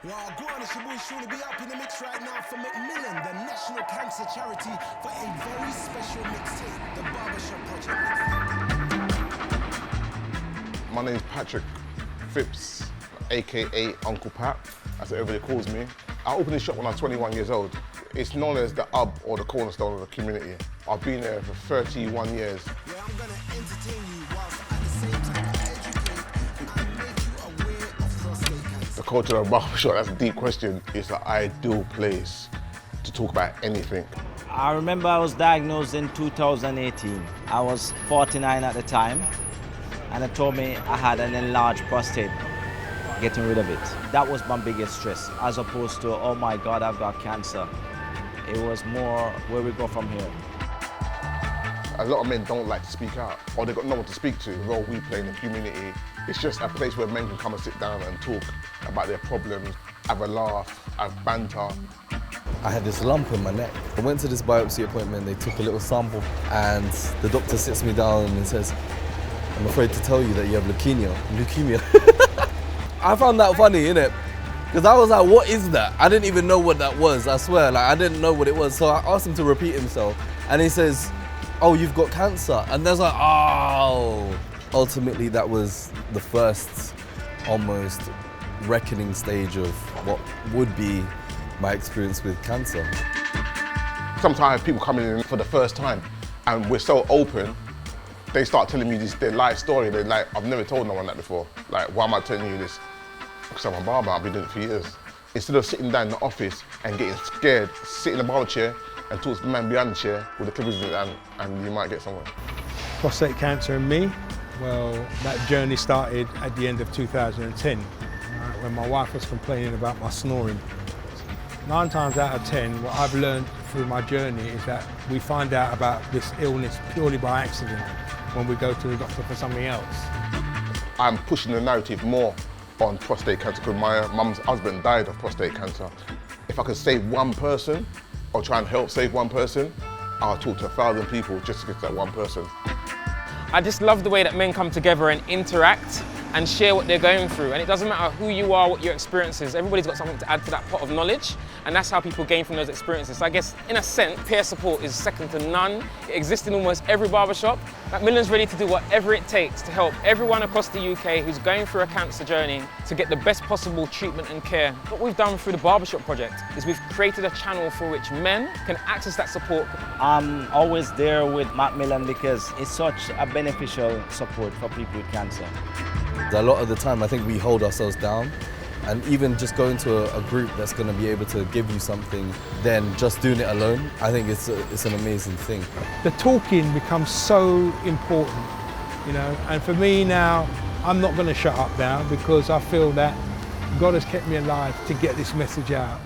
Well, go on, it's your boy Shorty. Be up in the mix right now for Macmillan, the national cancer charity, for a very special mixtape, the Barbershop Project. My name's Patrick Phipps, aka Uncle Pat, as everybody calls me. I opened this shop when I was 21 years old. It's known as the hub or the cornerstone of the community. I've been there for 31 years. Yeah, I'm gonna entertain you whilst at the same time educate and make you aware of prostate cancer. The culture of barbershop, that's a deep question. It's the ideal place to talk about anything. I remember I was diagnosed in 2018. I was 49 at the time, and they told me I had an enlarged prostate. Getting rid of it. That was my biggest stress, as opposed to, oh my God, I've got cancer. It was more where we go from here. A lot of men don't like to speak out, or they've got no one to speak to. The role we play in the community, it's just a place where men can come and sit down and talk about their problems, have a laugh, have banter. I had this lump in my neck. I went to this biopsy appointment, they took a little sample, and the doctor sits me down and says, I'm afraid to tell you that you have leukemia. I found that funny, innit? Because I was like, what is that? I didn't even know what that was, I swear. Like, I didn't know what it was. So I asked him to repeat himself. And he says, oh, you've got cancer. And there's like, oh. Ultimately, that was the first almost reckoning stage of what would be my experience with cancer. Sometimes people come in for the first time and we're so open, they start telling me their life story. They're like, I've never told no one that before. Like, why am I telling you this? Because I'm a barber, I've been doing it for years. Instead of sitting down in the office and getting scared, sit in the barber chair and talk to the man behind the chair with the clippers in his hand, and you might get somewhere. Prostate cancer in me, well, that journey started at the end of 2010, when my wife was complaining about my snoring. 9 times out of 10, what I've learned through my journey is that we find out about this illness purely by accident when we go to the doctor for something else. I'm pushing the narrative more on prostate cancer because my mum's husband died of prostate cancer. If I could save one person or try and help save one person, I'll talk to 1,000 people just to get to that one person. I just love the way that men come together and interact and share what they're going through. And it doesn't matter who you are, what your experience is, everybody's got something to add to that pot of knowledge, and that's how people gain from those experiences. So I guess, in a sense, peer support is second to none. It exists in almost every barbershop. Macmillan's ready to do whatever it takes to help everyone across the UK who's going through a cancer journey to get the best possible treatment and care. What we've done through the Barbershop Project is we've created a channel for which men can access that support. I'm always there with Macmillan because it's such a beneficial support for people with cancer. A lot of the time, I think we hold ourselves down, and even just going to a group that's going to be able to give you something, then just doing it alone, I think it's an amazing thing. The talking becomes so important, you know, and for me now, I'm not going to shut up now because I feel that God has kept me alive to get this message out.